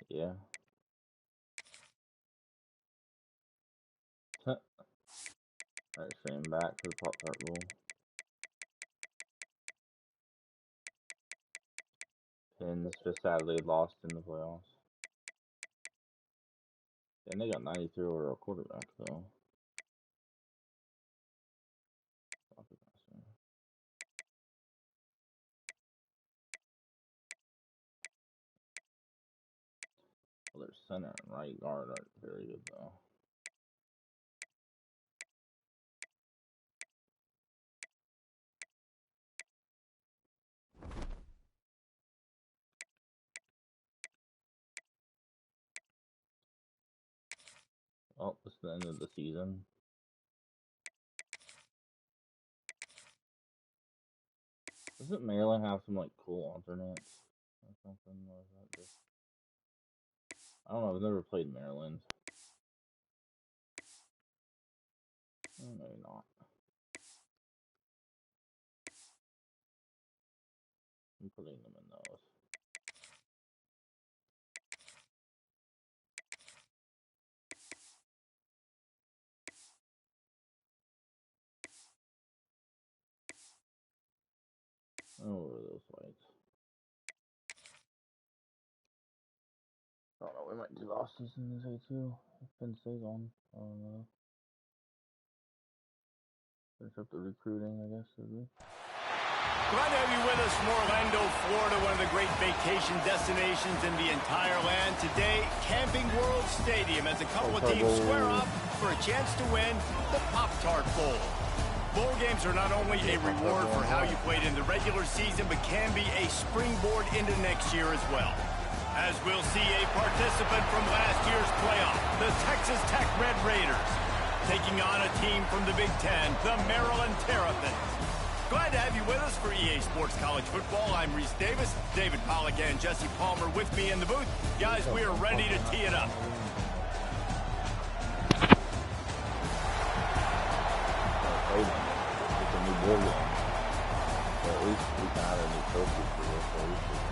Yeah. Alright, stream back to the Pop-Tart rule. Pins just sadly lost in the playoffs. And they got 93 over a quarterback, though. Well, their center and right guard aren't very good, though. Oh, it's the end of the season. Doesn't Maryland have some, like, cool alternates or something? Or is that just... I don't know, I've never played Maryland. Maybe not. I'm putting them in those. Oh, what are those whites? I don't know, we might do losses in this A2 if Penn stays on. I don't know. Finish up the recruiting, I guess, should we? Glad to have you with us from Orlando, Florida, one of the great vacation destinations in the entire land. Today, Camping World Stadium as a couple of teams square up for a chance to win the Pop-Tart Bowl. Bowl games are not only a reward for how you played in the regular season, but can be a springboard into next year as well. As we'll see a participant from last year's playoff, the Texas Tech Red Raiders, taking on a team from the Big Ten, the Maryland Terrapins. Glad to have you with us for EA Sports College Football. I'm Reese Davis, David Pollack, and Jesse Palmer with me in the booth. Guys, we are ready to tee it up. It's a new bowl game. So at least we can have a new trophy for this. So we should...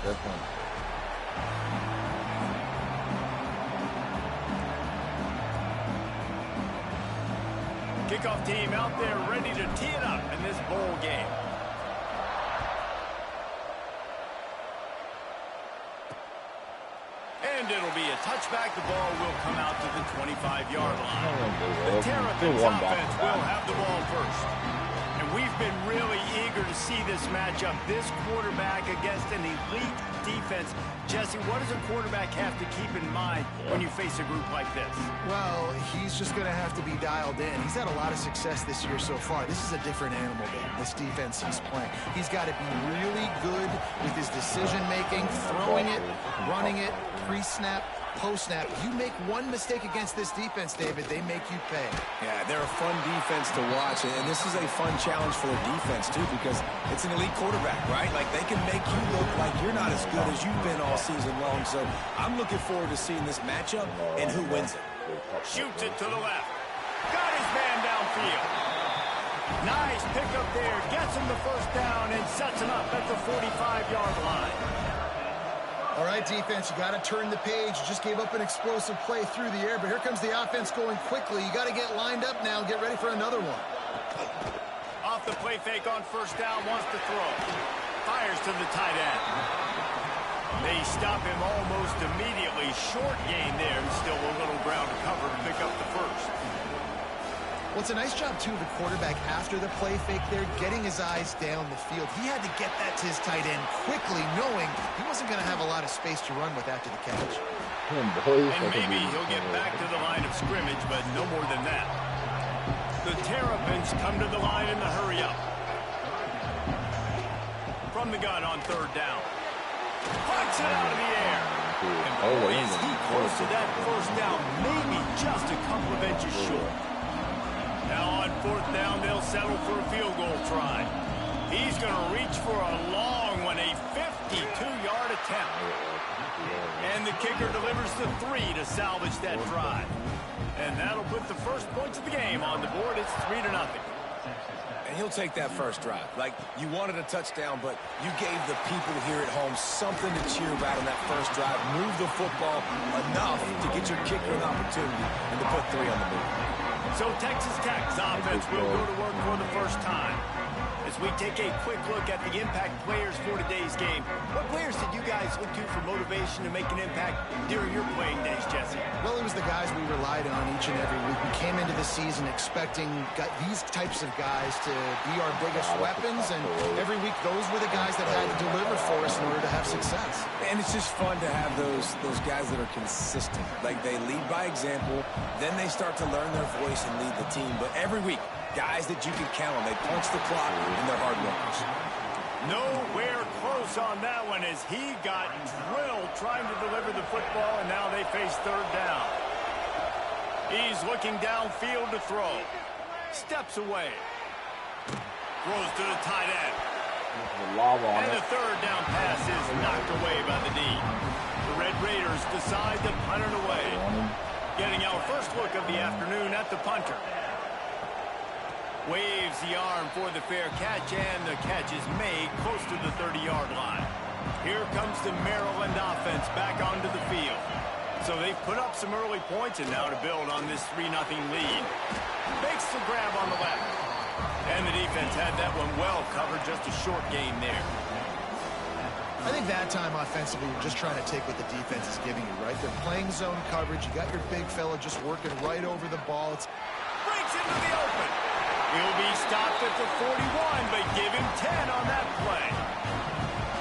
Definitely. Kickoff team out there ready to tee it up in this bowl game. And it'll be a touchback. The ball will come out to the 25-yard line. The Terrapins offense will have the ball first. And we've been really eager to see this matchup, this quarterback against an elite defense. Jesse, what does a quarterback have to keep in mind when you face a group like this? Well, he's just going to have to be dialed in. He's had a lot of success this year so far. This is a different animal game, this defense he's playing. He's got to be really good with his decision-making, throwing it, running it, pre-snap, post-snap. You make one mistake against this defense, David, they make you pay. Yeah, they're a fun defense to watch, and this is a fun challenge for their defense, too, because it's an elite quarterback, right? Like, they can make you look like you're not as good as you've been all season long, so I'm looking forward to seeing this matchup and who wins it. Shoots it to the left. Got his man downfield. Nice pickup there. Gets him the first down and sets him up at the 45-yard line. All right, defense, you got to turn the page. You just gave up an explosive play through the air, but here comes the offense going quickly. You got to get lined up now and get ready for another one. Off the play fake on first down, wants to throw. Fires to the tight end. They stop him almost immediately. Short gain there, and still a little ground to cover to pick up the first. Well, it's a nice job, too, of the quarterback after the play fake there, getting his eyes down the field. He had to get that to his tight end quickly, knowing he wasn't going to have a lot of space to run with after the catch. And maybe he'll get back to the line of scrimmage, but no more than that. The Terrapins come to the line in the hurry-up. From the gun on third down. Puts it out of the air. And boy, is he close to that first down, maybe just a couple of inches short. Now on fourth down, they'll settle for a field goal try. He's going to reach for a long one, a 52-yard attempt. And the kicker delivers the 3 to salvage that drive. And that'll put the first points of the game on the board. It's 3-0. And he'll take that first drive. Like, you wanted a touchdown, but you gave the people here at home something to cheer about on that first drive. Move the football enough to get your kicker an opportunity and to put 3 on the board. So Texas Tech's offense will go to work for the first time. As we take a quick look at the impact players for today's game, what players did you guys look to for motivation to make an impact during your playing days, Jesse? Well, it was the guys we relied on each and every week. We came into the season expecting these types of guys to be our biggest weapons, and every week those were the guys that had to deliver for us in order to have success. And it's just fun to have those guys that are consistent. Like, they lead by example, then they start to learn their voice and lead the team. But every week, guys that you can count on. They punch the clock, and they're hard workers. Nowhere close on that one as he got drilled trying to deliver the football, and now they face third down. He's looking downfield to throw. Steps away. Throws to the tight end. And the third down pass is knocked away by the D. The Red Raiders decide to punt it away. Getting our first look of the afternoon at the punter. Waves the arm for the fair catch, and the catch is made close to the 30-yard line. Here comes the Maryland offense back onto the field. So they've put up some early points, and now to build on this 3-0 lead. Makes the grab on the left. And the defense had that one well covered, just a short gain there. I think that time offensively, you're just trying to take what the defense is giving you, right? They're playing zone coverage. You got your big fella just working right over the ball. Breaks into the open. He'll be stopped at the 41, but give him 10 on that play.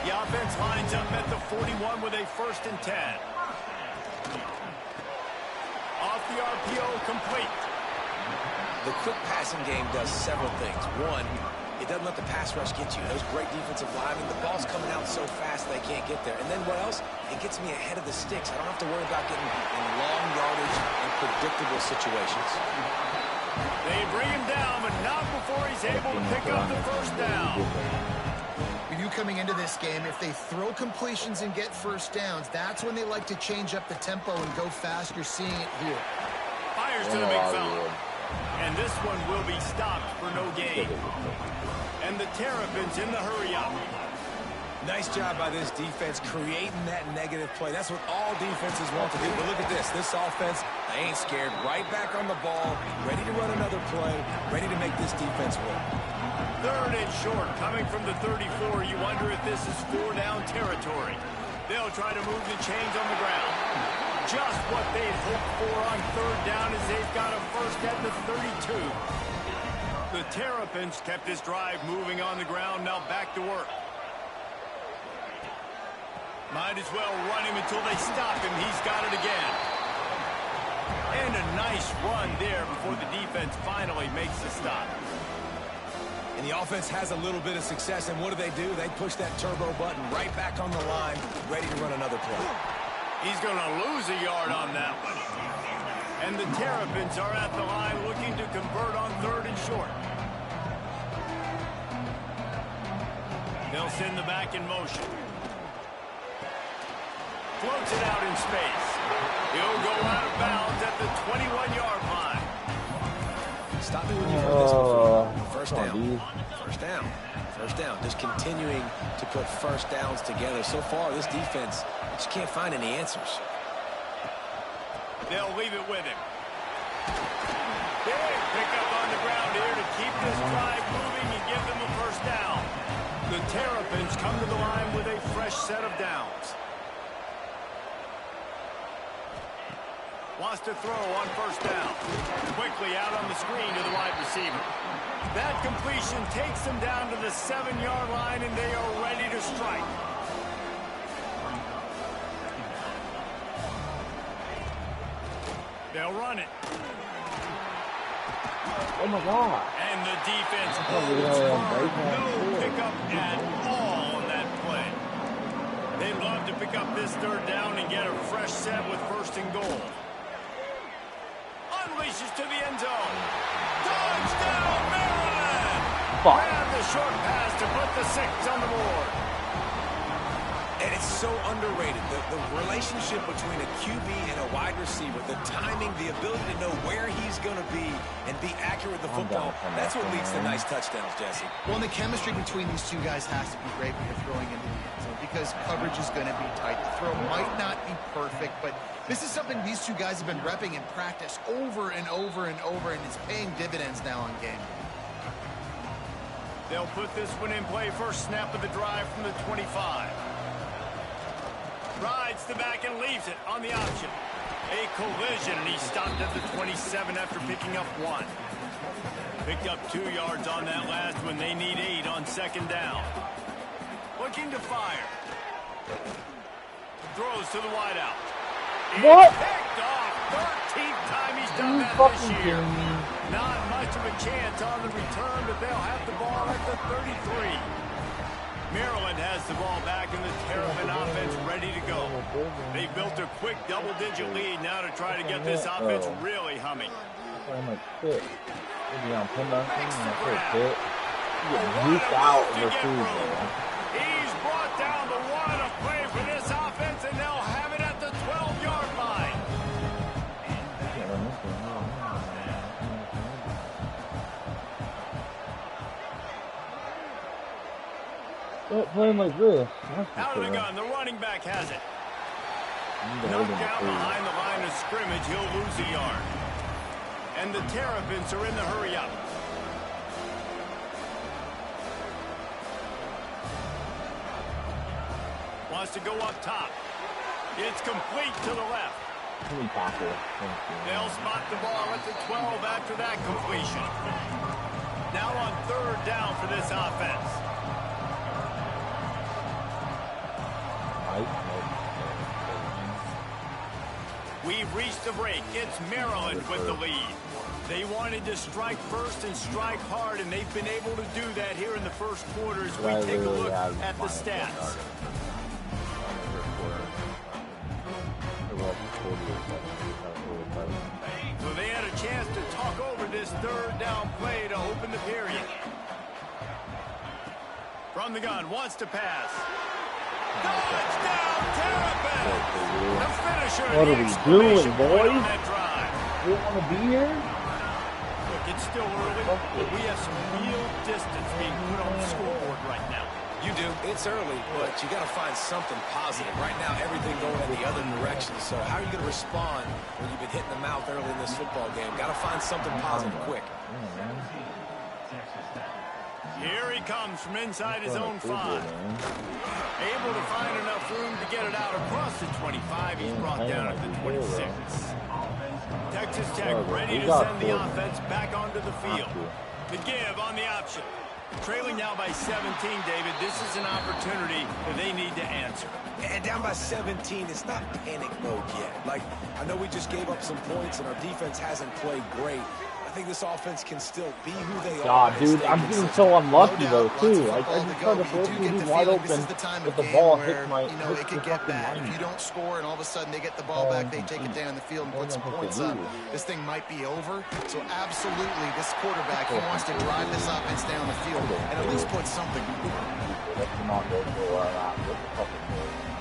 The offense lines up at the 41 with a 1st and 10. Off the RPO, complete. The quick passing game does several things. One, it doesn't let the pass rush get you. Those great defensive linemen, the ball's coming out so fast they can't get there. And then what else? It gets me ahead of the sticks. I don't have to worry about getting in long yardage and predictable situations. They bring him down, but not before he's able to pick up the first down. With you coming into this game, if they throw completions and get first downs, that's when they like to change up the tempo and go fast. You're seeing it here. Fires to the big fella. And this one will be stopped for no gain. And the Terrapins in the hurry-up. Nice job by this defense creating that negative play. That's what all defenses want to do. But look at this. This offense, they ain't scared. Right back on the ball, ready to run another play, ready to make this defense win. 3rd and short, coming from the 34. You wonder if this is 4-down territory. They'll try to move the chains on the ground. Just what they'd hoped for on 3rd down as they've got a first at the 32. The Terrapins kept this drive moving on the ground. Now back to work. Might as well run him until they stop him. He's got it again. And a nice run there before the defense finally makes the stop. And the offense has a little bit of success, and what do? They push that turbo button right back on the line, ready to run another play. He's going to lose a yard on that one. And the Terrapins are at the line looking to convert on 3rd and short. They'll send the back in motion. Floats it out in space. He'll go out of bounds at the 21-yard line. Stop me when you've heard this before. First down. First down. First down. Just continuing to put first downs together. So far, this defense just can't find any answers. They'll leave it with him. Big pickup on the ground here to keep this drive moving and give them a first down. The Terrapins come to the line with a fresh set of downs. Wants to throw on first down. Quickly out on the screen to the wide receiver. That completion takes them down to the 7-yard line, and they are ready to strike. They'll run it. Oh my God. And the defense holds firm. No pickup at all on that play. They'd love to pick up this 3rd down and get a fresh set with 1st and goal. Unleashes to the end zone. Touchdown, Maryland! Grab the short pass to put the 6 on the board. And It's so underrated. The relationship between a QB and a wide receiver, the timing, the ability to know where he's going to be and be accurate with the football, that's what leads to nice touchdowns, Jesse. Well, and the chemistry between these two guys has to be great when you're throwing into the end zone because coverage is going to be tight. The throw might not be perfect, but this is something these two guys have been repping in practice over and over and over, and it's paying dividends now on game day. They'll put this one in play first snap of the drive from the 25. Rides the back and leaves it on the option. A collision, and he stopped at the 27 after picking up 1. Picked up 2 yards on that last one. They need 8 on second down. Looking to fire. Throws to the wideout. What? Picked off. 13th time he's done that this year. Not much of a chance on the return, but they'll have the ball at the 33. Maryland has the ball back in the Terrapin offense ready to go. They built a quick double-digit lead now to try to get this offense really humming. I'm like, shit. Maybe on 10-0, and I feel shit. You get nuked out of the food, man. He's brought down the one of play for this offense, and they'll have it at the 12-yard line. Stop playing like this. Out of the gun, the running back has it. Knocked down behind the line of scrimmage, he'll lose a yard. And the Terrapins are in the hurry-up. Wants to go up top. It's complete to the left. They'll spot the ball at the 12 after that completion. Now on third down for this offense. We've reached the break. It's Maryland with the lead. They wanted to strike first and strike hard, and they've been able to do that here in the first quarter as we take a look at the stats. So they had a chance to talk over this third down play to open the period. From the gun, wants to pass. Touchdown, Terrapin! The finisher. What are we doing, boys? We want to be here? Look, it's still early, but we have some real distance being put on the scoreboard right now. You do. It's early, but you got to find something positive. Right now, everything going in the other direction. So how are you going to respond when you've been hitting the mouth early in this football game? Got to find something positive quick. Here he comes from inside his own 5. Able to find enough room to get it out across the 25. He's brought down at the 26. Texas Tech ready to send the offense back onto the field. The give on the option. Trailing now by 17, David. This is an opportunity that they need to answer. And down by 17, it's not panic mode yet. Like, I know we just gave up some points and our defense hasn't played great. I think this offense can still be who they are. God, dude, I'm getting so unlucky though too. Like I just tried to throw it wide open, but the ball hits my. It could get bad if you don't score, and all of a sudden they get the ball back, they take it down the field and put some points up. This thing might be over. So absolutely, this quarterback, he wants to drive this offense down the field and at least put something.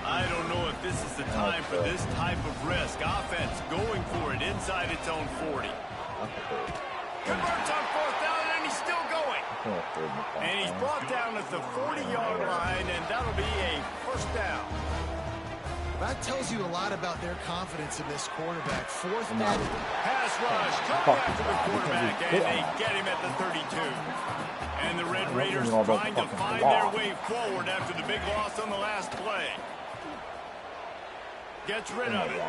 I don't know if this is the time for this type of risk. Offense going for it inside its own 40. Converts on fourth down, and he's still going. And he's brought down at the 40-yard line, and that'll be a first down. That tells you a lot about their confidence in this quarterback. Fourth down. Pass rush, coming after the quarterback, and they get him at the 32. And the Red Raiders trying to find their way forward after the big loss on the last play. Gets rid of it.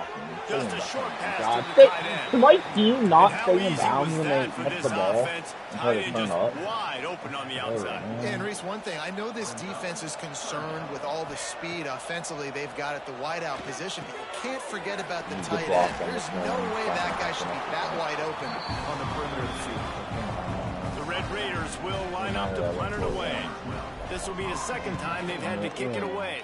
Just a short pass to the tight end. Can my team not stay in bounds when they hit the ball until they turn up? Wide open on the outside. And Reese, one thing, I know this defense is concerned with all the speed offensively they've got at the wideout position, but you can't forget about the tight end. There's no way that guy should be that wide open on the perimeter of the field. The Red Raiders will line up to punt it away. This will be the second time they've had to kick it away.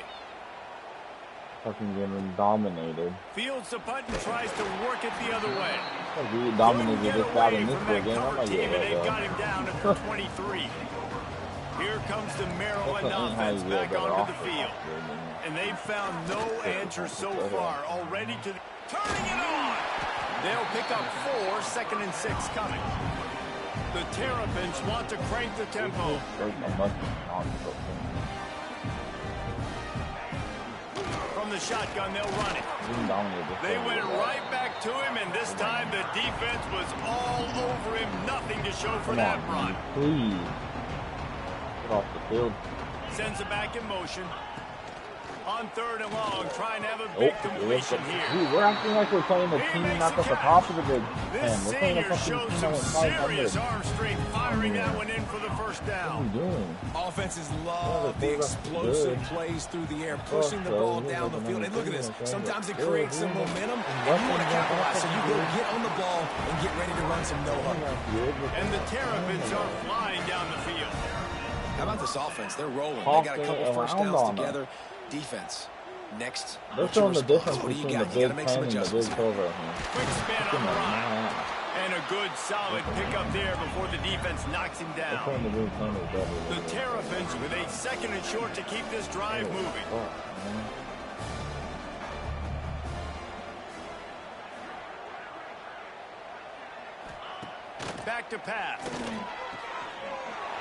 Fucking getting dominated. Fields the punt and tries to work it the other way. We dominated this guy in this game. I'm like, they've got him down at the 23. Here comes the Maryland offense back onto the field. And they've found no answer so far. Already to turning it on. They'll pick up 4, 2nd and 6 coming. The Terrapins want to crank the tempo. From the shotgun, they'll run it. They went right back to him, and this time the defense was all over him. Nothing to show for that run. Please. Get off the field. Sends it back in motion. On 3rd and long, trying to have a big completion here. Dude, we're acting like we're playing the team knocked off the top of the big This we're playing a senior shows some serious 500. arm strength, firing that one in for the first down. What are you doing? Offenses love the explosive plays through the air, pushing the ball down the field. And look at this. Sometimes it creates some momentum, and you want to capitalize. So you go get on the ball and get ready to run some no-huddle. And the Terrapins are flying down the field. How about this offense? They're rolling. They got a couple first downs together. Defense. Next. They're showing the difference What do you between got? the You got big to make some 10 and the adjustments. big 12 right Quick spin on the run. And a good solid pickup there before the defense knocks him here. down. They're playing the big 10 is better. The Terrapins with a 2nd and short to keep this drive moving. Back to pass.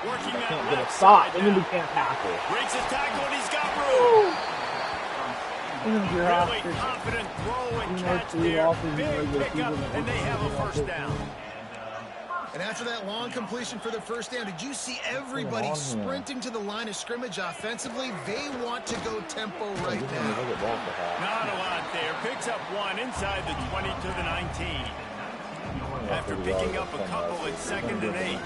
Working that Can't get a left stop, side and then we now. can't tackle. Breaks his tackle and he's got room. You're Really confident throw and catch there. Big pickup, and they have a first down. And after that long completion for the first down, did you see everybody sprinting to the line of scrimmage offensively? They want to go tempo right now. Not a lot there. Picks up 1 inside the 20 to the 19. After picking up a couple at 2nd and 8.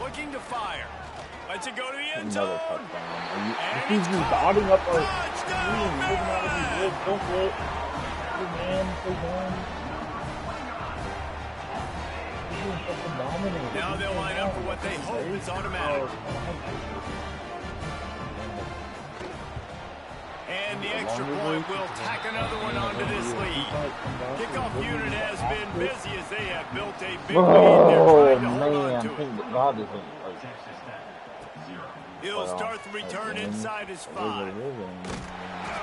Looking to fire. Lets it go to the end zone. He's dotting up our Touchdown, Maryland! Don't quit. Good man, good man. Now they'll line up for what they hope is automatic. And the extra point will tack another one onto this lead. Kickoff unit has been busy as they have built a big lead they're trying to hold on to it. God isn't like He'll start the return inside his 5.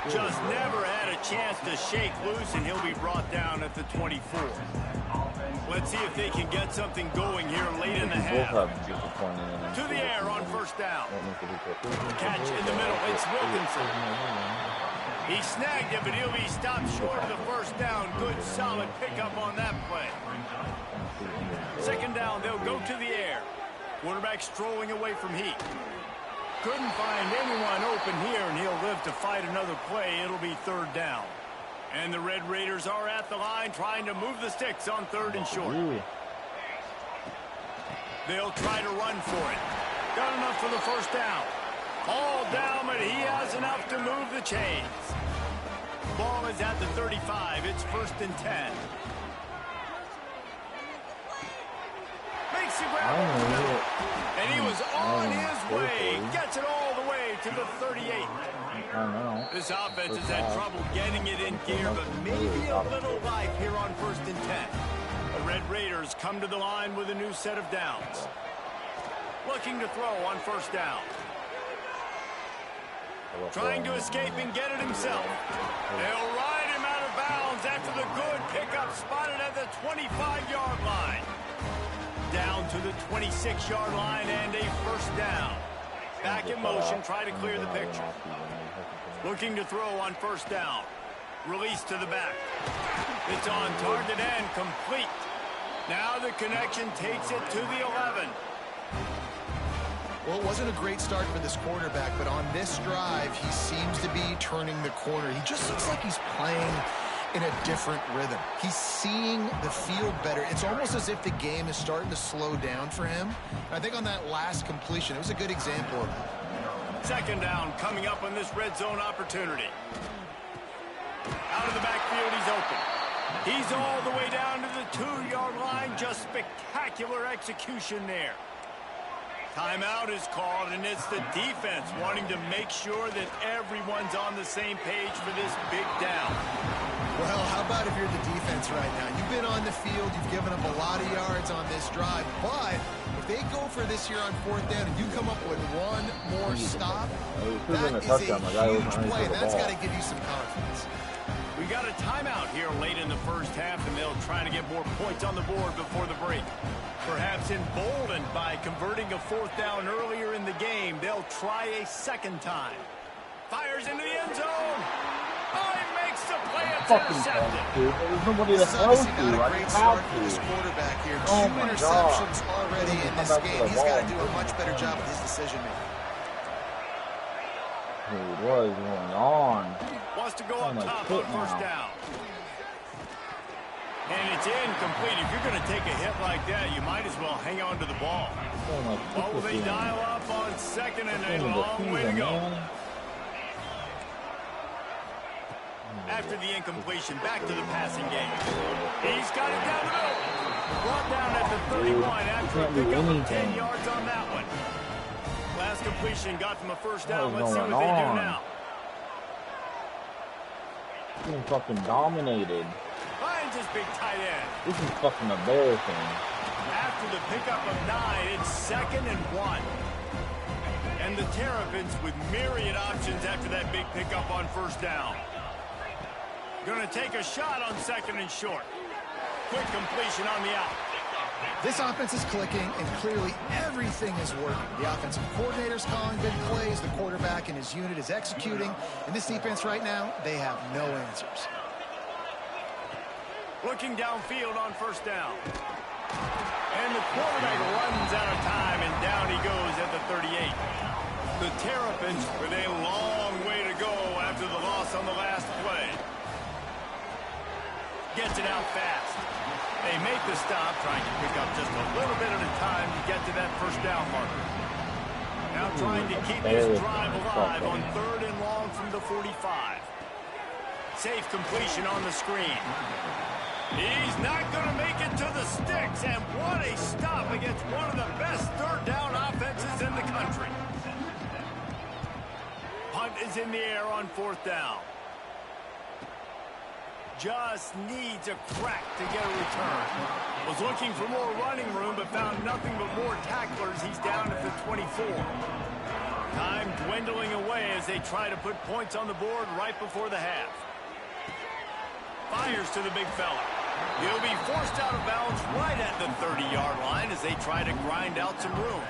Just never had a chance to shake loose, and he'll be brought down at the 24. Let's see if they can get something going here late in the half. To the air on first down. Catch in the middle. It's Wilkinson. He snagged it, but he'll be stopped short of the first down. Good, solid pickup on that play. 2nd down, they'll go to the air. Quarterback strolling away from heat. Couldn't find anyone open here, and he'll live to fight another play. It'll be 3rd down. And the Red Raiders are at the line trying to move the sticks on 3rd and short. They'll try to run for it. Got enough for the first down. All down, but he has enough to move the chains. Ball is at the 35. It's 1st and 10. Makes the grab over the middle. And he was on his way. Gets it all the way to the 38. This offense has had trouble getting it in gear, but maybe a little life here on 1st and 10. The Red Raiders come to the line with a new set of downs. Looking to throw on 1st down. Trying to escape and get it himself. They'll ride him out of bounds after the good pickup spotted at the 25-yard line. Down to the 26-yard line and a 1st down. Back in motion, try to clear the picture. Looking to throw on 1st down. Release to the back. It's on target and complete. Now the connection takes it to the 11. Well, it wasn't a great start for this quarterback, but on this drive, he seems to be turning the corner. He just looks like he's playing in a different rhythm. He's seeing the field better. It's almost as if the game is starting to slow down for him. And I think on that last completion, it was a good example of it. 2nd down coming up on this red zone opportunity. Out of the backfield, he's open. He's all the way down to the 2-yard line. Just spectacular execution there. Timeout is called, and it's the defense wanting to make sure that everyone's on the same page for this big down. Well, how about if you're the defense right now? You've been on the field, you've given up a lot of yards on this drive, but if they go for this here on 4th down and you come up with one more stop, that is a huge play, and that's got to give you some confidence. We got a timeout here late in the first half, and they'll try to get more points on the board before the break. Perhaps emboldened by converting a 4th down earlier in the game, they'll try a second time. Fires into the end zone. Oh, he makes the play. It's intercepted. There's nobody to throw to. Not a great start for this quarterback here. 2 interceptions already in this game. He's got to do a much better job with his decision-making. Dude, what is going on? Wants to go up top on 1st down. And it's incomplete. If you're going to take a hit like that, you might as well hang on to the ball. What will they dial up on 2nd and a long way to go? After the incompletion, back to the passing game. He's got it down the middle. Brought down at the 31 after a pickup of 10 yards on that one. Last completion got them a 1st down. Let's see what they do now. Getting fucking dominated. Finds his big tight end. This is fucking embarrassing. After the pickup of 9, it's 2nd and 1. And the Terrapins with myriad options after that big pickup on 1st down. Going to take a shot on 2nd and short. Quick completion on the out. This offense is clicking, and clearly everything is working. The offensive coordinator's calling big plays. The quarterback and his unit is executing. And this defense right now, they have no answers. Looking downfield on 1st down. And the quarterback runs out of time, and down he goes at the 38. The Terrapins with a long way to go after the loss on the last play. Gets it out fast. They make the stop, trying to pick up just a little bit at a time to get to that 1st down marker. Now trying to keep this drive alive on 3rd and long from the 45. Safe completion on the screen. He's not going to make it to the sticks, and what a stop against one of the best 3rd down offenses in the country. Punt is in the air on 4th down. Just needs a crack to get a return. Was looking for more running room, but found nothing but more tacklers. He's down at the 24. Time dwindling away as they try to put points on the board right before the half. Fires to the big fella. He'll be forced out of bounds right at the 30-yard line as they try to grind out some room.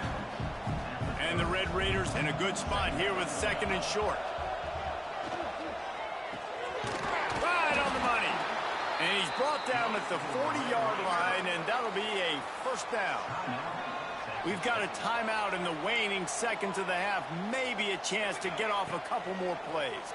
And the Red Raiders in a good spot here with 2nd and short. Right on the money. And he's brought down at the 40-yard line, and that'll be a 1st down. We've got a timeout in the waning seconds of the half. Maybe a chance to get off a couple more plays.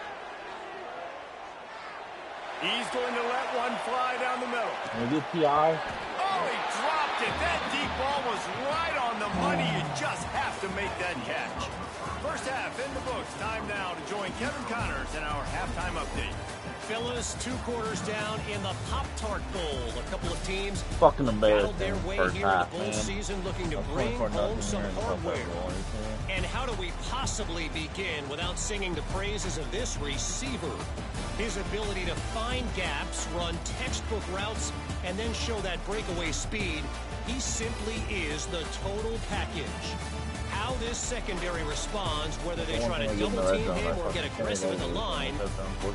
He's going to let one fly down the middle. Maybe PI. Oh, he dropped it. That deep ball was right on the money. You just have to make that catch. First half in the books. Time now to join Kevin Connors in our halftime update. Phyllis, 2 quarters down in the Poptart Bowl. A couple of teams fucking embarrassing their way first here half, in the bowl man. season, looking to bring home some hardware. And how do we possibly begin without singing the praises of this receiver? His ability to find gaps, run textbook routes, and then show that breakaway speed. He simply is the total package. How this secondary responds, whether they try to double team him or get aggressive in the line,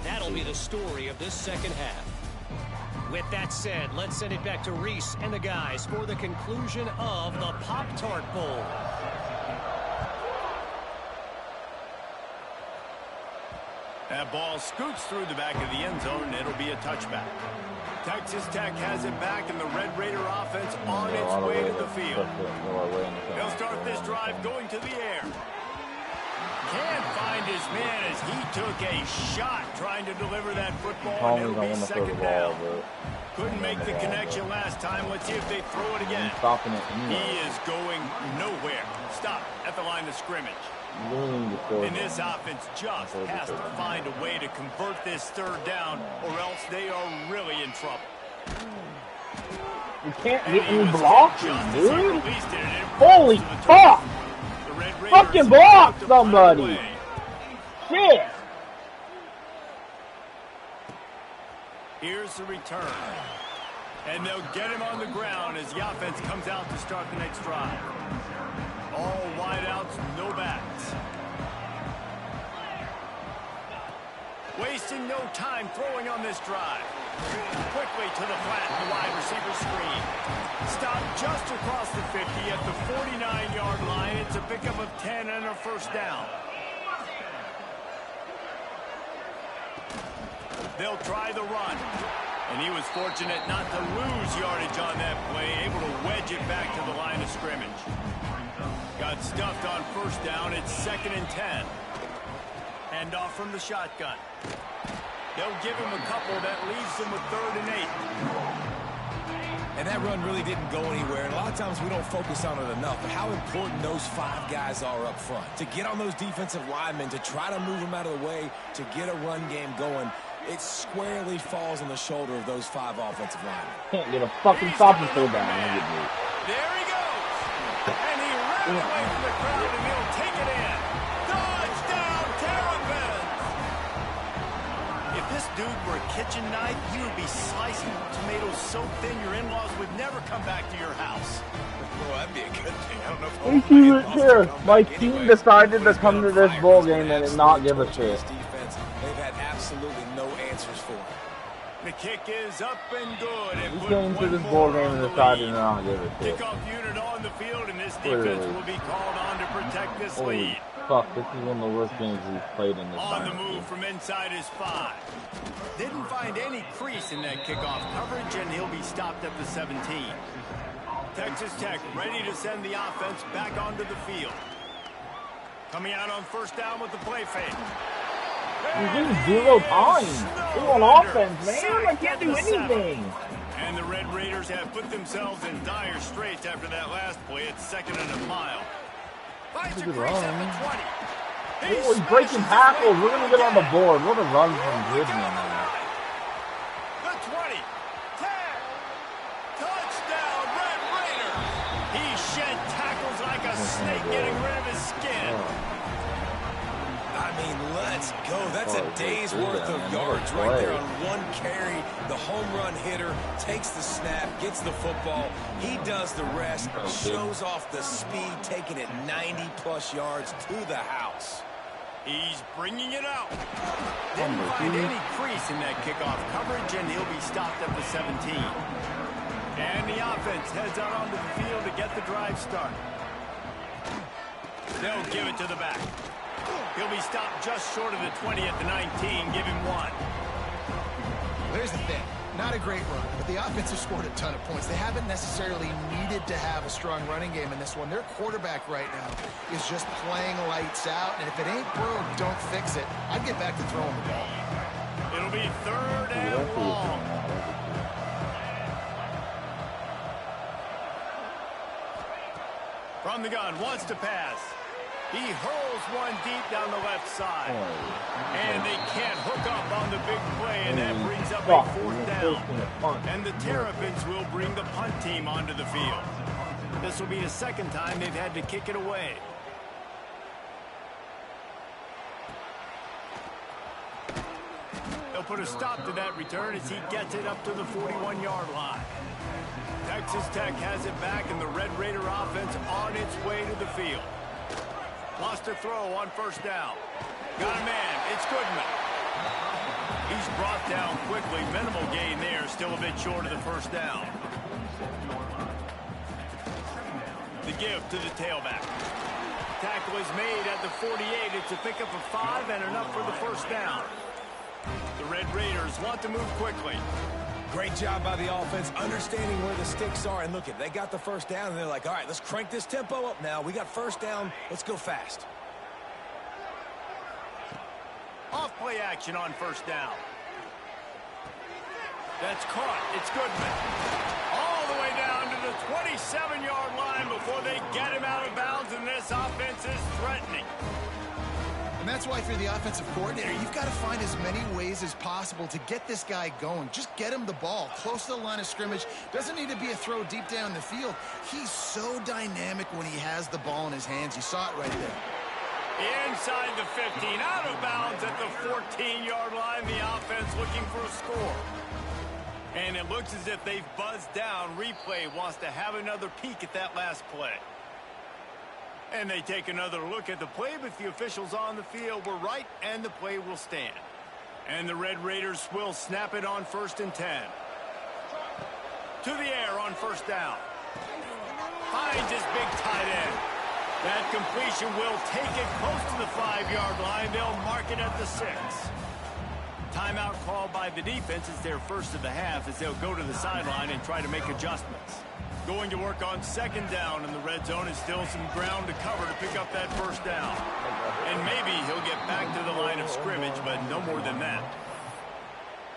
that'll be the story of this second half. With that said, let's send it back to Reese and the guys for the conclusion of the Pop-Tart Bowl. That ball scoots through the back of the end zone, and it'll be a touchback. Texas Tech has it back, and the Red Raider offense on its way to the field. They'll start this drive going to the air. Can't find his man as he took a shot trying to deliver that football, and it'll be 2nd down. Couldn't make the connection last time. Let's see if they throw it again. He is going nowhere. Stop at the line of scrimmage. And this offense just has to find a way to convert this 3rd down, or else they are really in trouble. You can't get any blocks, dude. Holy fuck! Fucking block somebody! Shit! Here's the return. And they'll get him on the ground as the offense comes out to start the next drive. All wideouts, no backs. Wasting no time throwing on this drive. Quickly to the flat, the wide receiver screen. Stopped just across the 50 at the 49-yard line. It's a pickup of 10 and a first down. They'll try the run. And he was fortunate not to lose yardage on that play, able to wedge it back to the line of scrimmage. Got stuffed on first down. It's 2nd and 10. Hand off from the shotgun. They'll give him a couple. That leaves them with 3rd and 8. And that run really didn't go anywhere. And a lot of times we don't focus on it enough, but how important those 5 guys are up front. To get on those defensive linemen, to try to move them out of the way, to get a run game going, it squarely falls on the shoulder of those 5 offensive linemen. Can't get a fucking stop and pull down. There he goes. And he ran away from the crowd, and he'll take it in. Touchdown, Terrapins! If this dude were a kitchen knife, he would be slicing tomatoes so thin your in-laws would never come back to your house. Well, that'd be a good thing. I don't know if my team decided to come to this bowl game and not give a shit. They've had absolutely no answers for it. The kick is up and good. And we came to this bowl game and decided to not give a shit. Kickoff unit on the field, and this defense will be called on to protect this lead. Fuck, this is one of the worst games we've played in this On the move from inside his 5. Didn't find any crease in that kickoff coverage, and he'll be stopped at the 17. Texas Tech ready to send the offense back onto the field. Coming out on first down with the play fake. He's getting 0 times. He's on offense, man. I can't do anything. And the Red Raiders have put themselves in dire straits after that last play. It's 2nd and a mile. Finds a crease at the 20. He's breaking tackles. We're going to get on the board. What a run from Goodman. The 20. 10. Touchdown, Red Raider. He shed tackles like a snake getting rid of his skin. I mean, let's go. That's a day's worth of yards right there on one carry. The home run hitter takes the snap, gets the football. He does the rest, shows off the speed, taking it 90-plus yards to the house. He's bringing it out. Didn't find any crease in that kickoff coverage, and he'll be stopped at the 17. And the offense heads out onto the field to get the drive started. They'll give it to the back. He'll be stopped just short of the 20 at the 19. Give him 1. Here's the thing. Not a great run, but the offense has scored a ton of points. They haven't necessarily needed to have a strong running game in this one. Their quarterback right now is just playing lights out, and if it ain't broke, don't fix it. I'd get back to throwing the ball. It'll be 3rd and long. From the gun, wants to pass. He hurls one deep down the left side. And they can't hook up on the big play, and that brings up a 4th down. And the Terrapins will bring the punt team onto the field. This will be the 2nd time they've had to kick it away. They'll put a stop to that return as he gets it up to the 41-yard line. Texas Tech has it back, and the Red Raider offense on its way to the field. Lost a throw on first down. Got a man. It's Goodman. He's brought down quickly. Minimal gain there. Still a bit short of the first down. The give to the tailback. Tackle is made at the 48. It's a pickup of 5 and enough for the first down. The Red Raiders want to move quickly. Great job by the offense, understanding where the sticks are. And look, they got the first down, and they're like, all right, let's crank this tempo up now. We got first down. Let's go fast. Off play action on first down. That's caught. It's Goodman. All the way down to the 27-yard line before they get him out of bounds, and this offense is threatening. And that's why, if you're the offensive coordinator, you've got to find as many ways as possible to get this guy going. Just get him the ball close to the line of scrimmage. Doesn't need to be a throw deep down the field. He's so dynamic when he has the ball in his hands. You saw it right there. Inside the 15, out of bounds at the 14-yard line. The offense looking for a score. And it looks as if they've buzzed down. Replay wants to have another peek at that last play. And they take another look at the play, but the officials on the field were right, and the play will stand. And the Red Raiders will snap it on 1st and 10. To the air on 1st down. Finds his big tight end. That completion will take it close to the 5-yard line. They'll mark it at the 6. Timeout called by the defense. It's their first of the half as they'll go to the sideline and try to make adjustments. Going to work on 2nd down in the red zone is still some ground to cover to pick up that 1st down. And maybe he'll get back to the line of scrimmage, but no more than that.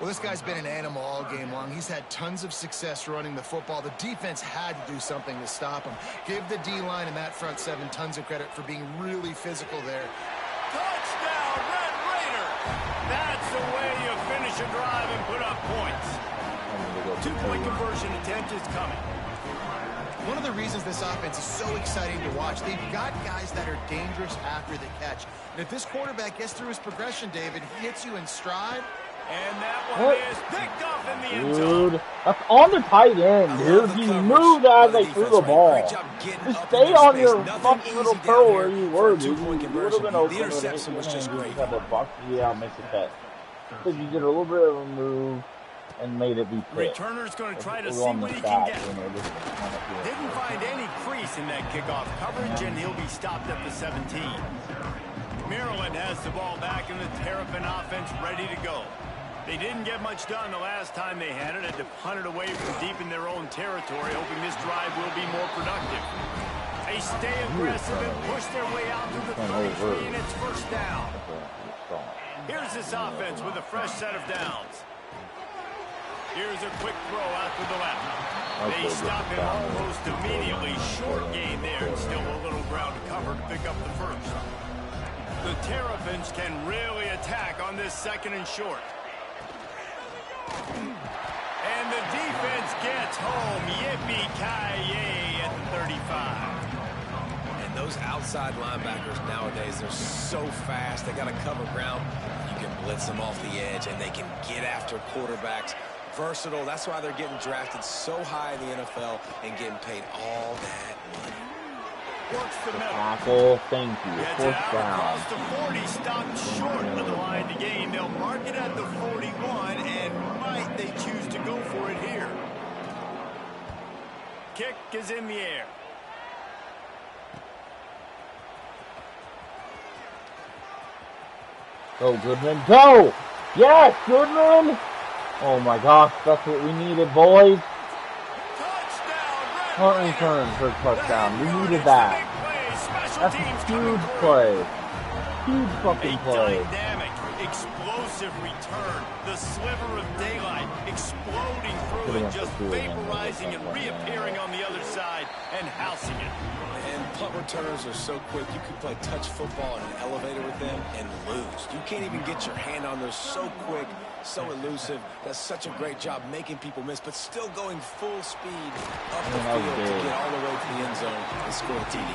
Well, this guy's been an animal all game long. He's had tons of success running the football. The defense had to do something to stop him. Give the D-line and that front 7 tons of credit for being really physical there. Touchdown, Red Raider! That's the way you finish a drive and put up points. 2-point conversion attempt is coming. One of the reasons this offense is so exciting to watch, they've got guys that are dangerous after the catch. And if this quarterback gets through his progression, David, he hits you in stride. And that one is picked off in the end zone. Dude, that's on the tight end, dude. He moved as they threw the ball. Just stay on your fucking little toe where you were, dude. You would have been open. The interception was just great. Have a buck, yeah, makes a catch. Because you did a little bit of a move and made it be picked. Returner's going to try to see what he can get. Didn't find any crease in that kickoff coverage, and he'll be stopped at the 17. Maryland has the ball back, and the Terrapin offense ready to go. They didn't get much done the last time they had it. Had to punt it away from deep in their own territory, hoping this drive will be more productive. They stay aggressive and push their way out to the 33, and it's 1st down. Here's this offense with a fresh set of downs. Here's a quick throw out to the left. They stop him almost immediately. Short gain there, and still a little ground to cover to pick up the 1st. The Terrapins can really attack on this 2nd and short. And the defense gets home. Yippee-ki-yay at the 35. And those outside linebackers nowadays, they're so fast. They got to cover ground. You can blitz them off the edge, and they can get after quarterbacks. Versatile. That's why they're getting drafted so high in the NFL and getting paid all that money. Works the middle. Tackle, thank you. Gets 4th down. Across the 40, stopped short of the line to gain. They'll mark it at the 41, and might they choose to go for it here. Kick is in the air. Go, Goodman, go! Yes, Goodman! Oh my gosh, that's what we needed, boys. Punt return for a touchdown. We needed that. That's a huge play. Huge fucking play. A dynamic, explosive return. The sliver of daylight exploding through it, just vaporizing and reappearing on the other side and housing it. And punt returns are so quick. You can play touch football in an elevator with them and lose. You can't even get your hand on those. So quick, so elusive. Does such a great job making people miss, but still going full speed up the field to get all the way to the end zone and score a TD.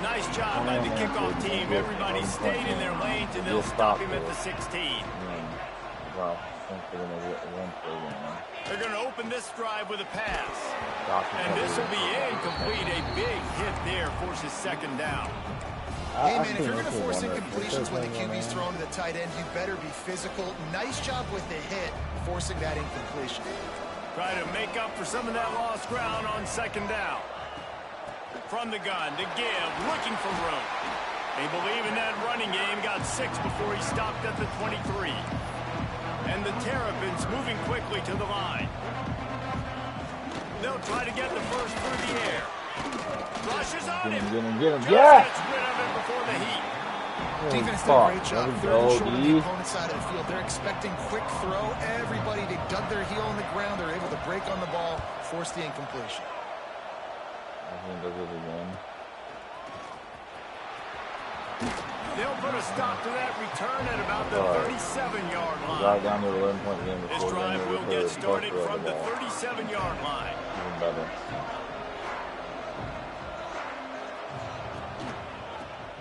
Nice job by the kickoff team. Everybody stayed in their lanes, and they'll stop him at the 16. They're going to open this drive with a pass. And this will be incomplete. A big hit there forces 2nd down. Hey, man, if you're going to force incompletions when the QB's thrown to the tight end, you better be physical. Nice job with the hit, forcing that incompletion. Try to make up for some of that lost ground on 2nd down. From the gun to give, looking for room. They believe in that running game, got 6 before he stopped at the 23. And the Terrapins moving quickly to the line. They'll try to get the 1st through the air. Rushes on him. Get him. Yeah! Gets rid of him before the heat. Defense did a great job. 3rd and short on the opponent's side of the field. They're expecting quick throw. Everybody, they dug their heel on the ground. They're able to break on the ball, force the incompletion. I think this is again. They'll put a stop to that return at about the 37-yard line. Got down to 11-point game. This drive will get started from the 37-yard line. Even better.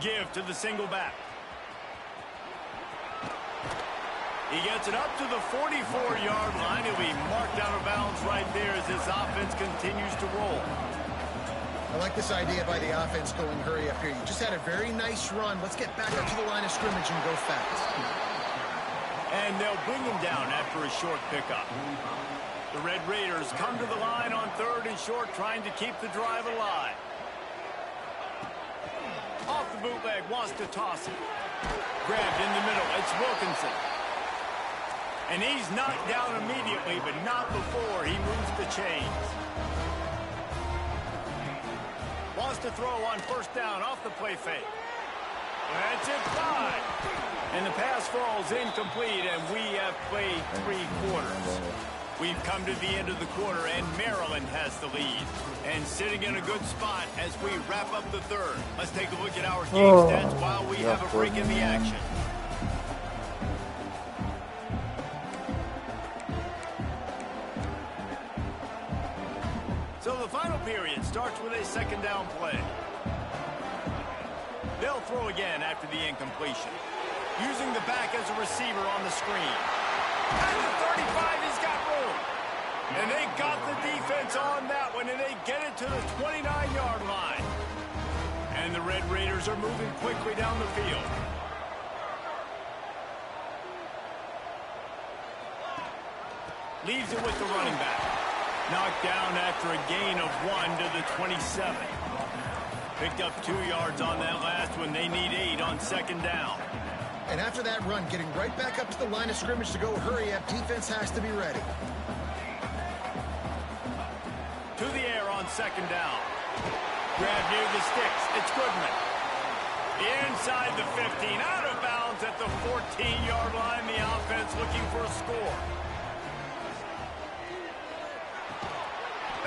Give to the single back. He gets it up to the 44-yard line. He'll be marked out of bounds right there as this offense continues to roll. I like this idea by the offense going hurry up here. You just had a very nice run. Let's get back up to the line of scrimmage and go fast. And they'll bring him down after a short pickup. The Red Raiders come to the line on 3rd and short, trying to keep the drive alive. Off the bootleg, wants to toss it. Grabbed in the middle, it's Wilkinson. And he's knocked down immediately, but not before he moves the chains. Wants to throw on 1st down off the play fake. That's it, 5. And the pass falls incomplete, and we have played 3 quarters. We've come to the end of the quarter, and Maryland has the lead. And sitting in a good spot as we wrap up the 3rd. Let's take a look at our game stats while we have a break in the action. So the final period starts with a 2nd down play. They'll throw again after the incompletion. Using the back as a receiver on the screen. At the 35, he's got room. And they got the defense on that one, and they get it to the 29-yard line. And the Red Raiders are moving quickly down the field. Leaves it with the running back. Knocked down after a gain of 1 to the 27. Picked up 2 yards on that last one. They need 8 on 2nd down. And after that run, getting right back up to the line of scrimmage to go hurry up, defense has to be ready. To the air on 2nd down. Grab near the sticks. It's Goodman. Inside the 15. Out of bounds at the 14-yard line. The offense looking for a score.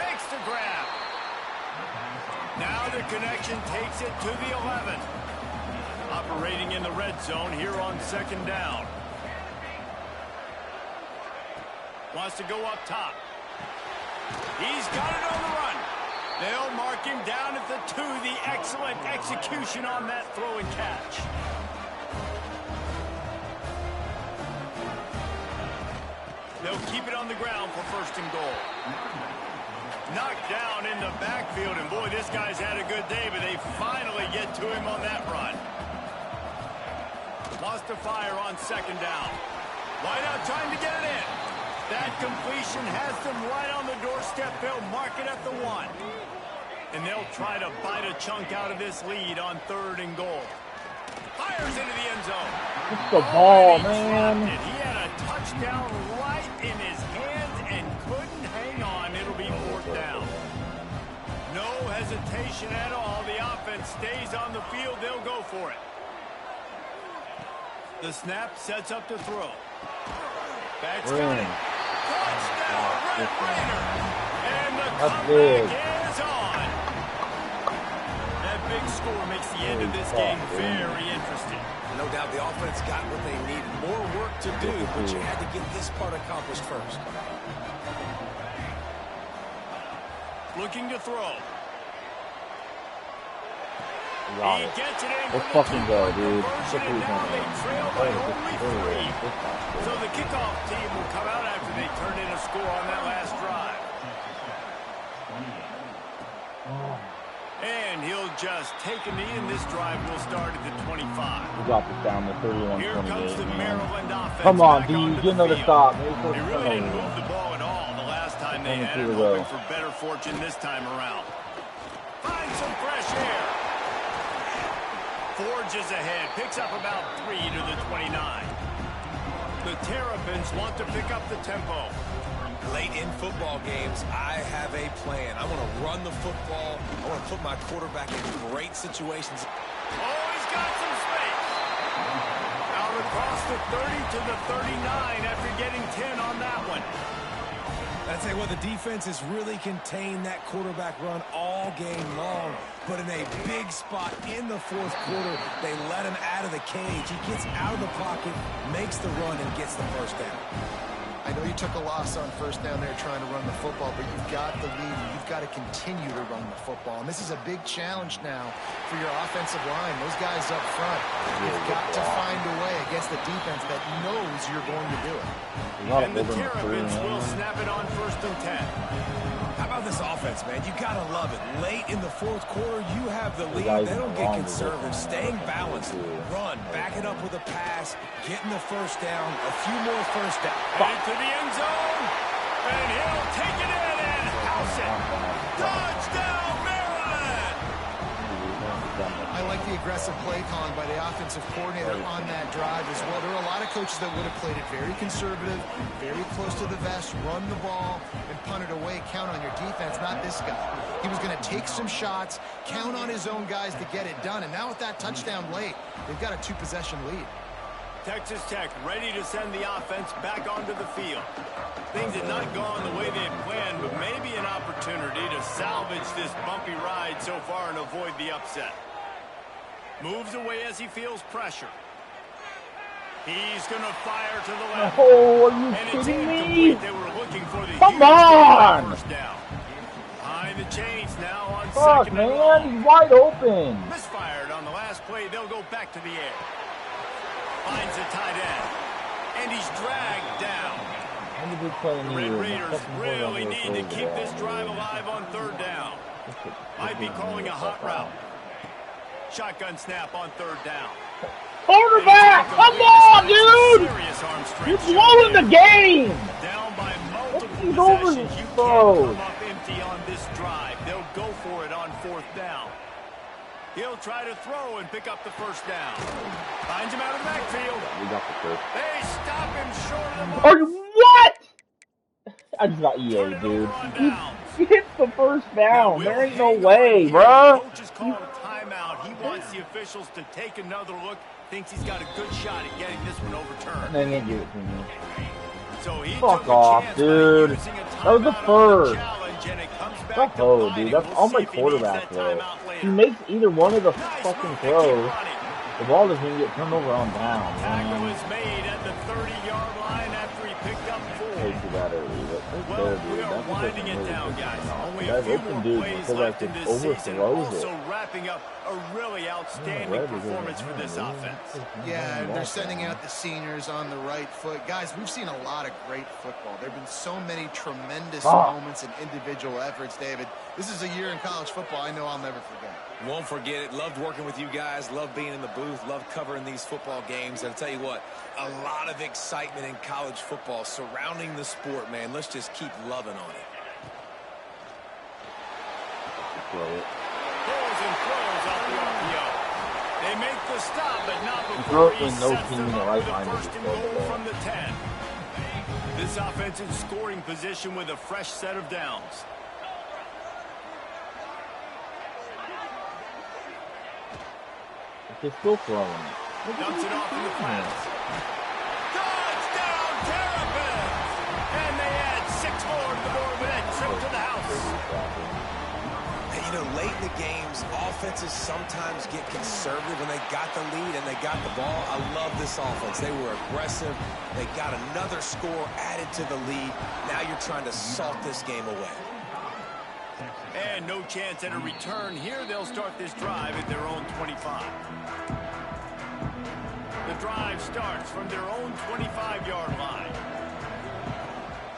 Makes the grab. Now the connection takes it to the 11. Operating in the red zone here on 2nd down. Wants to go up top. He's got it on the run. They'll mark him down at the 2. The excellent execution on that throw and catch. They'll keep it on the ground for 1st and goal. Knocked down in the backfield, and boy, this guy's had a good day, but they finally get to him on that run. Wants to fire on 2nd down. Wide out, trying to get it in. That completion has them right on the doorstep. They'll mark it at the 1. And they'll try to bite a chunk out of this lead on 3rd and goal. Fires into the end zone. It's the ball, man. He had a touchdown right in his hands and couldn't hang on. It'll be 4th down. No hesitation at all. The offense stays on the field. They'll go for it. The snap sets up to throw. Backs got it. Touchdown, Red Raider. And the comeback is on. That big score makes the end of this game very interesting. No doubt the offense got what they need. More work to do, but you had to get this part accomplished first. Looking to throw. Got it. Let's fucking go, dude. Now they trail by only 3. So the kickoff team will come out after they turn in a score on that last drive. And he'll just take a knee, and this drive will start at the 25. We got this down to 31-28. Here comes the Maryland offense. Come on, D. Get another stop. They really didn't move the ball at all the last time they had it, hoping for better fortune this time around. Find some fresh air. Forges ahead, picks up about 3 to the 29. The Terrapins want to pick up the tempo. Late in football games, I have a plan. I want to run the football. I want to put my quarterback in great situations. Oh, he's got some space. Out across the 30 to the 39 after getting 10 on that one. I'd say, well, the defense has really contained that quarterback run all game long. But in a big spot in the 4th quarter, they let him out of the cage. He gets out of the pocket, makes the run, and gets the 1st down. I know you took a loss on first down there trying to run the football, but you've got the lead, and you've got to continue to run the football. And this is a big challenge now for your offensive line. Those guys up front, you've got to find a way against the defense that knows you're going to do it. And the Terrapins will snap it on 1st and 10. How about this offense, man? You got to love it. Late in the 4th quarter, you have the lead. They don't get conservative. Staying balanced. Run. Back it up with a pass. Getting the first down. A few more first down. Into the end zone. And he'll take it in and house it. Touchdown, Maryland! I like the aggressive play calling by the offensive coordinator on that drive as well. There are a lot of coaches that would have played it very conservative, very close to the vest, run the ball, and punt it away. Count on your defense, not this guy. He was going to take some shots, count on his own guys to get it done. And now with that touchdown late, they've got a 2-possession lead. Texas Tech ready to send the offense back onto the field. Things had not gone the way they had planned, but maybe an opportunity to salvage this bumpy ride so far and avoid the upset. Moves away as he feels pressure. He's going to fire to the left. Oh, are you kidding me? They were looking for the Come on! First down. Behind the chains now on Fuck, 2nd man, and long. he's wide open. Misfired on the last play. They'll go back to the air. Finds a tight end. And he's dragged down. The Red Raiders really need to keep this drive alive on 3rd down. Might be calling a hot route. Shotgun snap on 3rd down. Quarterback! Come on, dude! You're blowing the game! Down by multiple He's over possessions. his You can't throw. come up empty on this drive. They'll go for it on 4th down. He'll try to throw and pick up the first down. Finds him out of the backfield. We got the first. They stop him short of the mark. Are you what? I just got EA, dude. He hits the first down. There ain't no way, bruh. Coach is calling a timeout. He wants the officials to take another look. Thinks he's got a good shot at getting this one overturned. And they didn't give it to me. So he Fuck took a off, chance dude. by using a That was the timeout on first. challenge, and it comes back Fuck to oh, bite dude. him. That's We'll all see my if he needs quarterback, that though. timeout later. He makes either one of the Nice fucking move to keep throws. running. The ball doesn't even get turned over on down, Tackle man. is made at the 30-yard line after he picked up 4. Way too bad early. Well, we are winding it down, guys. Only a That few open more dude plays because left I in could this season. overthrows Also it. wrapping up a really outstanding performance for this offense. Yeah, they're sending out the seniors on the right foot. Guys, we've seen a lot of great football. There have been so many tremendous moments and individual efforts, David. This is a year in college football I know I'll never forget. Won't forget it. Loved working with you guys. Loved being in the booth. Loved covering these football games. And I'll tell you what, a lot of excitement in college football surrounding the sport, man. Let's just keep loving on it. Pulls and throws off the RPO. They make the stop, but not before he sets them up with a 1st and goal from the 10. This offensive scoring position with a fresh set of downs. They're still throwing. Dumps it off in the flats. Touchdown, Terrapins! And they add 6 more to the board with that trip to the house. And, you know, late in the games, offenses sometimes get conservative when they got the lead and they got the ball. I love this offense. They were aggressive. They got another score added to the lead. Now you're trying to salt this game away. And no chance at a return here. They'll start this drive at their own 25. The drive starts from their own 25-yard line.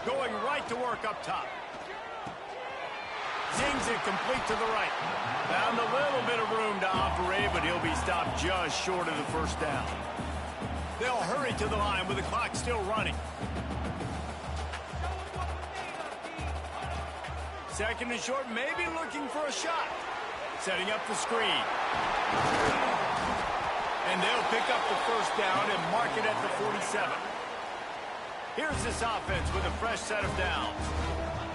Going right to work up top. Zings it complete to the right. Found a little bit of room to operate, but he'll be stopped just short of the first down. They'll hurry to the line with the clock still running. 2nd and short, maybe looking for a shot. Setting up the screen. And they'll pick up the first down and mark it at the 47. Here's this offense with a fresh set of downs.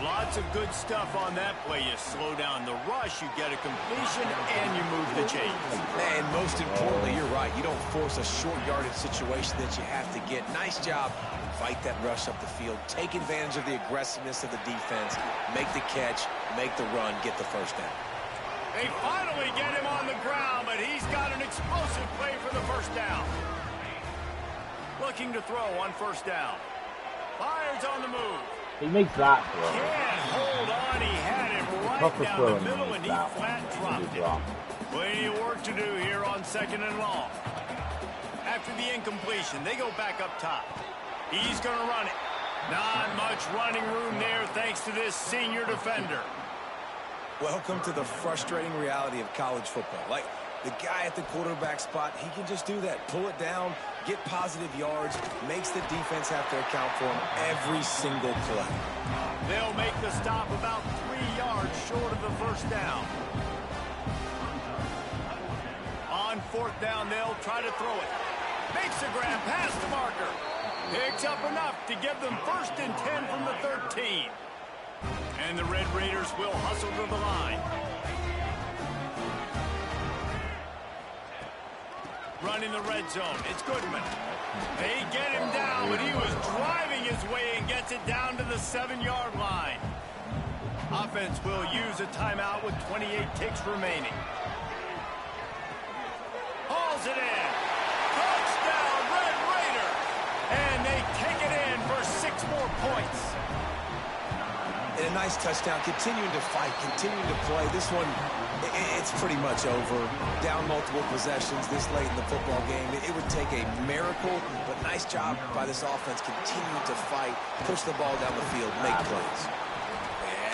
Lots of good stuff on that play. You slow down the rush, you get a completion, and you move the chains. And most importantly, you're right. You don't force a short yardage situation that you have to get. Nice job. Fight that rush up the field. Take advantage of the aggressiveness of the defense. Make the catch. Make the run. Get the first down. They finally get him on the ground, but he's got an explosive play for the first down. Looking to throw on 1st down. Fires on the move. He makes that throw. Can't hold on. He had it right down the middle, and he flat dropped it. Plenty of work to do here on 2nd and long. After the incompletion, they go back up top. He's going to run it. Not much running room there thanks to this senior defender. Welcome to the frustrating reality of college football. Like, the guy at the quarterback spot, he can just do that. Pull it down, get positive yards, makes the defense have to account for him every single play. They'll make the stop about 3 yards short of the first down. On 4th down, they'll try to throw it. Makes a grab past the marker. Picks up enough to give them 1st and 10 from the 13. And the Red Raiders will hustle to the line. Running the red zone. It's Goodman. They get him down, but he was driving his way and gets it down to the 7-yard line. Offense will use a timeout with 28 ticks remaining. Hauls it in. Touchdown, Red Raider. And they take it in for 6 more points. And a nice touchdown, continuing to fight, continuing to play. This one, it's pretty much over. Down multiple possessions this late in the football game. It would take a miracle, but nice job by this offense continuing to fight, push the ball down the field, make plays.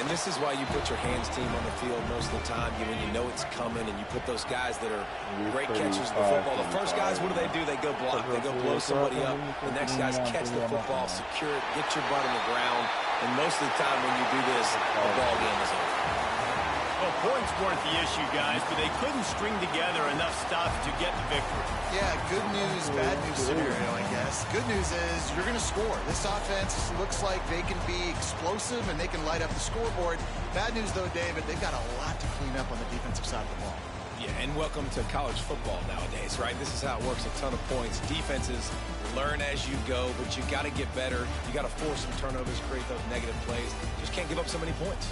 And this is why you put your hands team on the field most of the time, when you know it's coming, and you put those guys that are great catchers of the football. The first guys, what do? They go block. They go blow somebody up. The next guys catch the football, secure it, get your butt on the ground. And most of the time when you do this, the ball game is over. Well, points weren't the issue, guys, but they couldn't string together enough stuff to get the victory. Yeah, good news, bad news scenario, I guess. Good news is you're going to score. This offense looks like they can be explosive and they can light up the scoreboard. Bad news, though, David, they've got a lot to clean up on the defensive side of the ball. Yeah, and welcome to college football nowadays, right? This is how it works, a ton of points. Defenses learn as you go, but you got to get better. You got to force some turnovers, create those negative plays. Just can't give up so many points.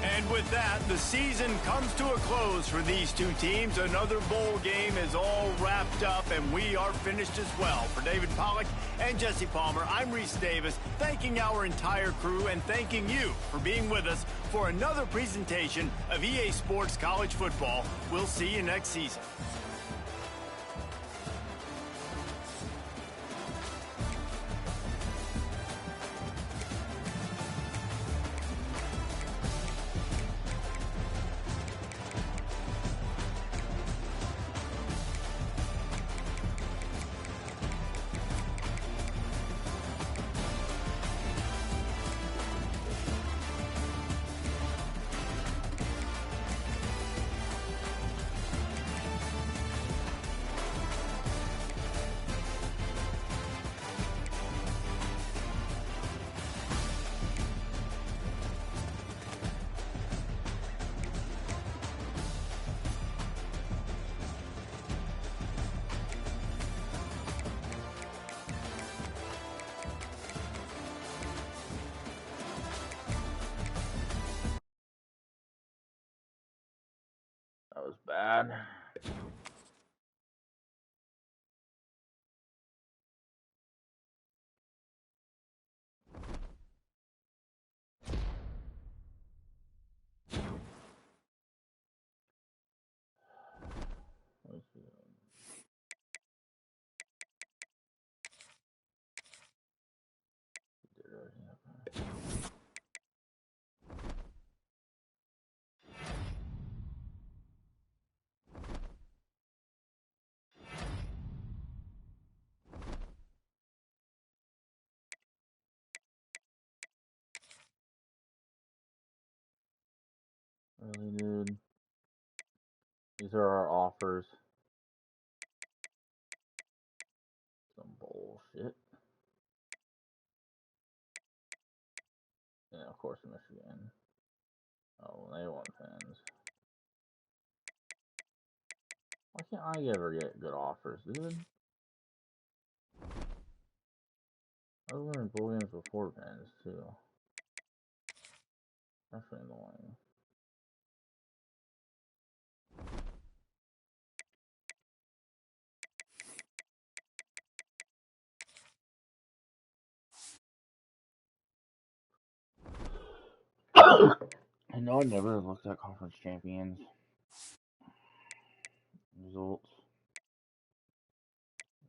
And with that, the season comes to a close for these two teams. Another bowl game is all wrapped up, and we are finished as well. For David Pollack and Jesse Palmer, I'm Reese Davis, thanking our entire crew and thanking you for being with us for another presentation of EA Sports College Football. We'll see you next season. That was bad. Really, dude. These are our offers. Some bullshit. Yeah, of course, Michigan. Oh, they want fans. Why can't I ever get good offers, dude? I was winning bowl games before fans, too. That's annoying. I know I never looked at conference champions results.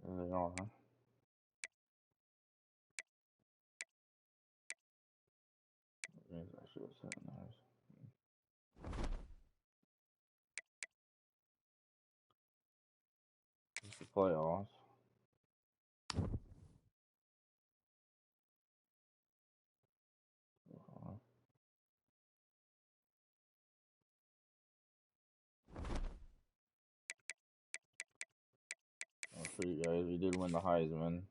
There they are. I should have said those. It's the playoffs. I'll show you guys. We did win the Heisman.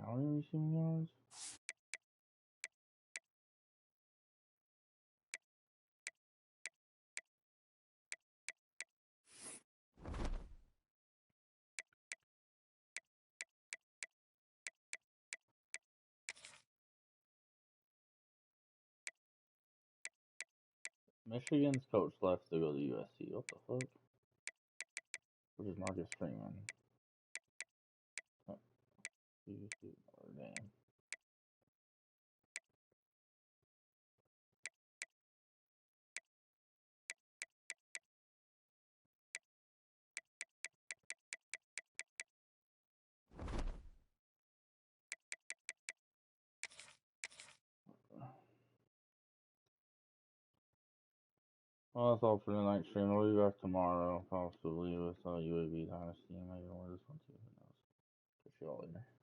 How many receiving yards? Michigan's coach left to go to USC. What the fuck? Which is Marcus Freeman. Oh, damn. Well, that's all for tonight's stream. I'll be back tomorrow, possibly with UAB Dynasty. Maybe I'll this one too. Who knows? Catch you all later.